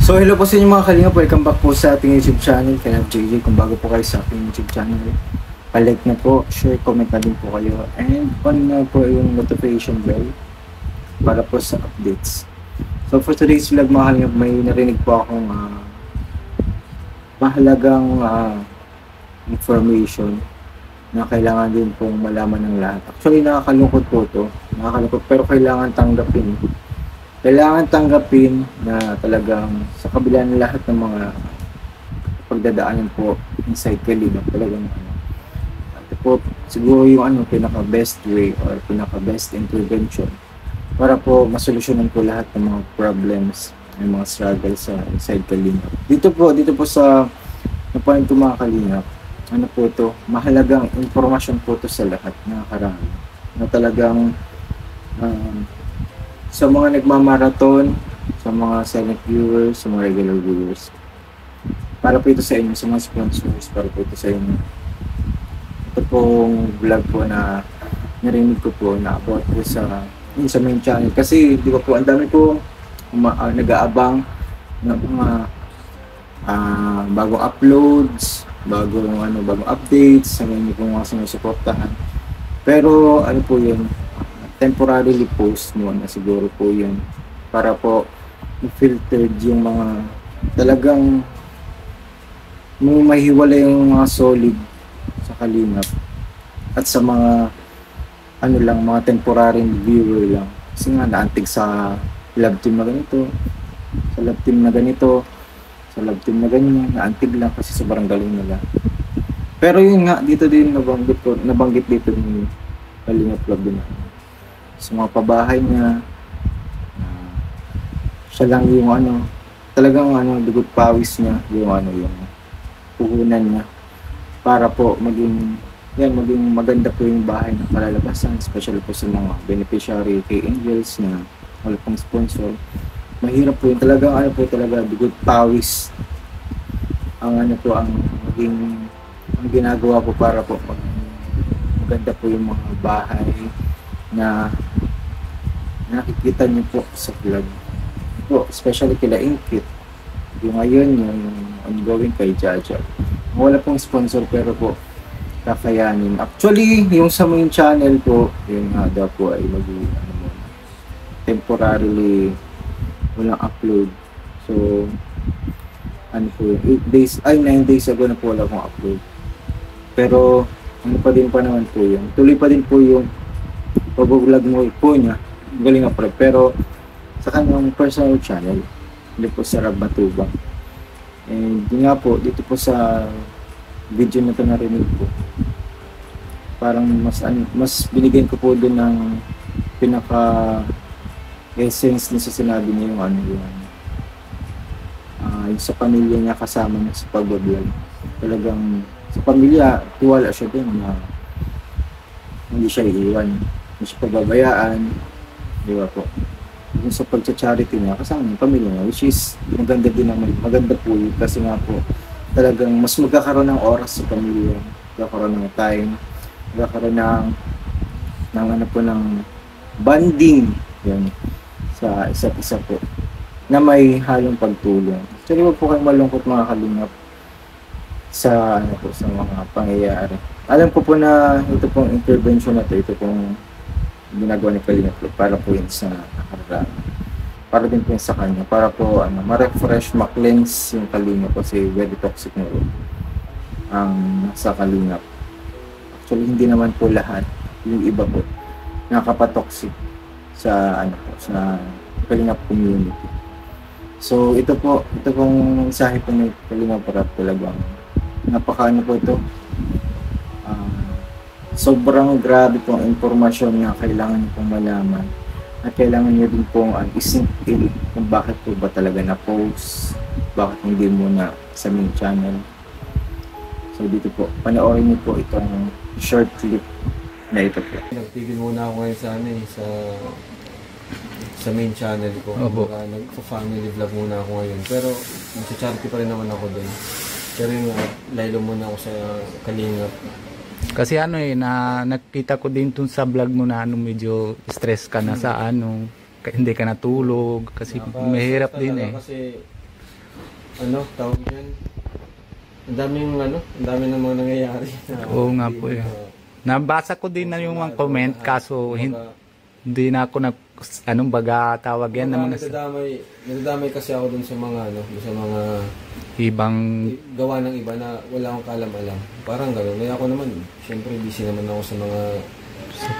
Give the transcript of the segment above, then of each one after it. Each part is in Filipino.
So hello po sa inyo mga kalingap, welcome back po sa ating YouTube channel, Kalingap JJ. Kung bago po kayo sa ating YouTube channel, palike na po, share, comment na din po kayo, and on na po yung notification bell para po sa updates. So for today's vlog mga kalingap, may narinig po akong mahalagang information na kailangan din pong malaman ng lahat. Actually nakakalungkot po to, pero kailangan tanggapin na talagang sa kabila ng lahat ng mga pagdadaanan po inside Kalingap, talagang ito po siguro yung pinaka best way or pinaka best intervention para po masolusyonan po lahat ng mga problems, ng mga struggles sa inside Kalingap. Dito po sa point mga Kalingap, po to, mahalagang impormasyon po to sa lahat, nakakarami na talagang sa mga nagmamarathon, sa mga silent viewers, sa mga regular viewers. Para po ito sa inyo, sa mga sponsors, para po ito sa inyo. Ito pong vlog po na narinig ko po na about po sa main channel. Kasi di ba po, ang dami po nag-aabang ng mga bagong uploads, bagong updates, sa mga po mga sinusuportahan. Pero ano po yun, temporarily post mo na siguro po yun para po filtered yung mga talagang mahiwalay yung mga solid sa Kalingap at sa mga mga temporary viewer lang kasi nga naantig sa love team na ganito, sa love team na ganito, sa love team na ganyan, naantig lang kasi sobrang galing nila. Pero yun nga, dito din nabanggit dito ng Kalingap Love din sa mga pabahay niya, siya lang yung talagang dugot pawis niya, yung puhunan niya para po maging maganda po yung bahay na kalalabasan, especially po sa mga beneficiary kay Angels na wala pang sponsor. Mahirap po yun, talagang talaga dugot pawis ang ginagawa po para po maganda po yung mga bahay na nakikita niyo po sa vlog po, especially kila Inkit, yung ngayon yung ongoing kay Jaja. Wala pong sponsor pero po kakayanin. Actually yung sa main channel po, yung daw po ay temporarily walang upload. So 9 days ago na po wala pong upload. Pero pa din pa naman po yun, tuloy pa din po yung pag-vlog mo po niya, galing nga pero sa kanyang personal channel, hindi po sa Rab Matubang. And yun nga po, dito po sa video na ito narinig po, parang mas binigyan ko po doon ng pinaka essence na sa sinabi niya yung sa pamilya niya, kasama niya sa pag-vlog. Talagang sa pamilya, tiwala siya din na hindi siya iiwan, hindi siya pababayaan, di ba po? Yung sa pagcha-charity niya, kasama yung pamilya niya, which is maganda din naman, maganda po yun, kasi nga po talagang mas magkakaroon ng oras sa pamilya, magkakaroon ng time, magkakaroon ng bonding yan sa isa't isa po na may halong pagtulong. Actually, wag po kayong malungkot mga Kalingap sa sa mga pangyayari. Alam ko po na ito pong intervention na ito pong ginagawa ni Kalingap para po yun sa nakaraan. Para din po yun sa kanya. Para po ma-refresh, ma-cleanse yung Kalingap kasi very toxic na rin ang sa Kalingap. Actually, hindi naman po lahat. Yung iba po nakapatoxic sa sa Kalingap community. So ito pong mensahe po ni Kalingap Rab, talagang napakaano po ito. Sobrang grabe pong informasyon na kailangan niyo pong malaman at kailangan niyo din pong isink kung bakit po ba talaga na-post, bakit hindi muna sa main channel. So dito po, panoorin niyo po itong short clip na ito po. Nagtigil muna ako ngayon sa main channel ko. Nagpa-family vlog muna ako ngayon. Pero nagsa-charity pa rin naman ako doon. Pero yung laylo muna ako sa Kalingap. Kasi nakita ko din dun sa vlog mo na medyo stress ka na sa hindi ka natulog kasi mahirap din Kasi tawag yan. Ang dami ng mga nangyayari. Oo nga po eh. Nabasa ko din na yung mga comment kaso hindi na ako anong baga tawag yan ng mga nadadamay kasi ako dun sa mga dun sa mga ibang gawa ng iba na wala akong kaalam-alam. Parang gano'n. Kaya ako naman, syempre busy naman ako sa mga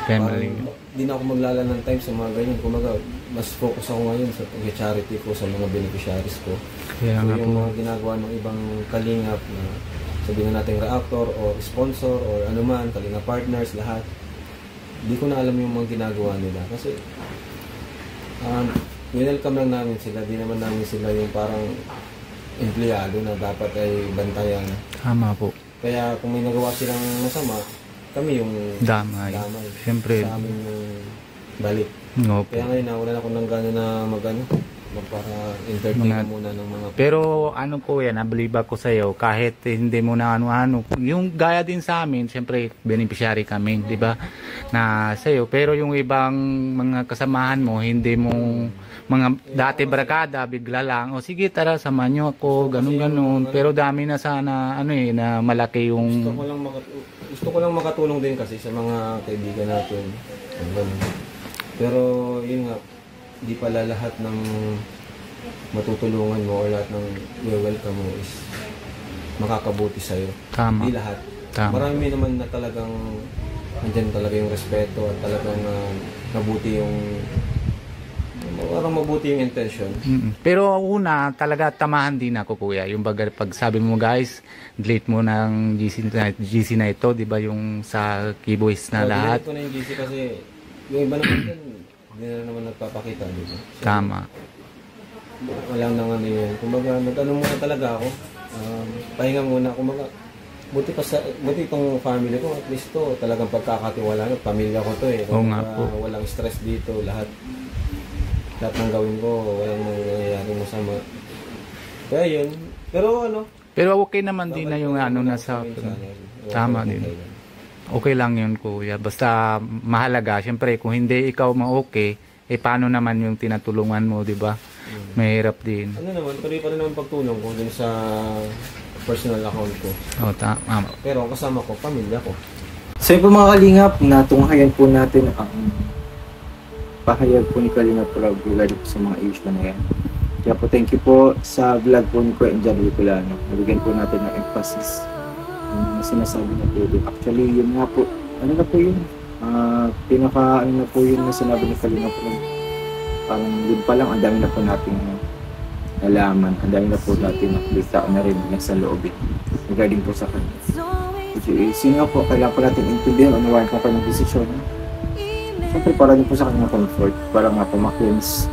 family. Hindi na ako maglala ng time sa mga ganyan. Kumaga, mas focus ako ngayon sa pag-charity ko, sa mga beneficiaries ko. Kaya so, nga yung po. mga ginagawa ng ibang kalingap na sabihin natin reactor or sponsor or anuman, kalingap partners, lahat. Hindi ko na alam yung mga ginagawa nila. Kasi, welcome lang namin sila. Di naman namin sila yung parang empleyado na dapat ay bantayan. Tama po. Kaya kung may nagawa silang masama, kami yung Damay. Siyempre. Sa amin yung balik. No, Kaya ngayon nawalan ako ng gana na magpara-entertain muna ng mga... Pero ano po yan, nabalieve ako sa iyo kahit hindi mo na ano-ano. Yung gaya din sa amin, siyempre beneficiary kami, di ba? Na sa iyo. Pero yung ibang mga kasamahan mo, hindi mo mga dati barkada, bigla lang, o sige tara, samahan nyo ako, ganun-ganun. Pero dami na sana, na malaki yung... Gusto ko lang makatulong din kasi sa mga kaibigan natin. Pero yun nga, di pala lahat ng matutulungan mo o lahat ng welcome mo is makakabuti sa'yo. Tama. Di lahat. Tama. Marami naman na talagang andyan talaga yung respeto at talagang mabuti yung parang mabuti yung intention. Pero una, talaga tamahan din ako kuya. Yung pag sabi mo guys, delete mo ng GC na ito, di ba yung sa keyboys na lahat? Delete ko na yung GC kasi yung iba naman din, hindi na naman nagpapakita. Diba? So, Tama. Walang nang yun. Kumbaga, muna talaga ako. Pahinga muna. Kumbaga, buti itong family ko, at least to, talagang pagkakatiwala. Pamilya ko to eh. Oo nga po. Walang stress dito. Lahat ng gawin ko, walang nangyayari masama. Kaya yun. Pero okay naman din na yung nasa... Tama din. Okay lang yun kuya. Basta mahalaga. Siyempre, kung hindi ikaw ma-okay, paano naman yung tinatulungan mo, di ba? Mahirap din. Tuloy pa rin naman pagtulong ko din sa personal account ko. Tama. Pero kasama ko, pamilya ko. So yun po mga kalingap, natunghayan po natin ang pahayag po ni Kalingap Rob regarding sa mga issue na yan. Kaya po thank you po sa vlog po ni Kuya John Bicolano. Nabigyan po natin ng emphasis yung sinasabi na po din. Actually, yun nga po, na po yun? Pinaka na po yun na sinabi ni Kalingap Rob. Parang yun pa lang, ang dami na po natin nalaman, ang dami na po natin nakita na rin sa loobin regarding po sa kanya. Sino nga po, kailangan po natin intindihan, unawain po kanyang desisyon. Siyempre para din po sa kanyang comfort, para nga po ma-cleanse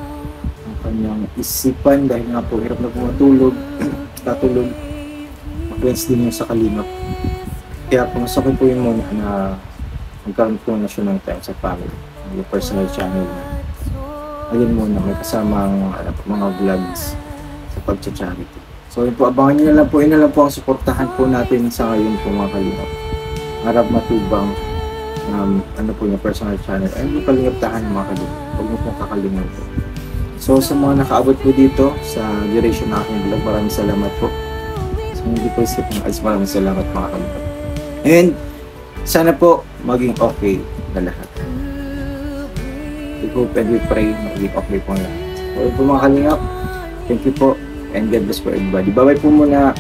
ang kanyang isipan dahil nga po hirap na po matulog, ma-cleanse din yung sa Kalingap. Kaya po mas okay po yun muna na magkaroon po na siya ng time sa family, yung personal channel na. Ayun muna, may kasamang mga vlogs sa pag-charity. So yun po, abangan nyo na lang po, yun na lang po ang suportahan po natin sa ngayon po mga Kalingap. Arab Matubang, po yung personal channel. Ayun yung Kalingaptahan mga Kalingap. Huwag mo pong kakalimutan. So sa mga nakaabot po dito sa duration ng aking vlog, maraming salamat po. So hindi po isip ng ads, maraming salamat mga Kalingap. And sana po maging okay na lahat. We hope and we pray maging okay po na lahat. So yun po mga Kalingap. Thank you po and God bless for everybody. Bye-bye po muna.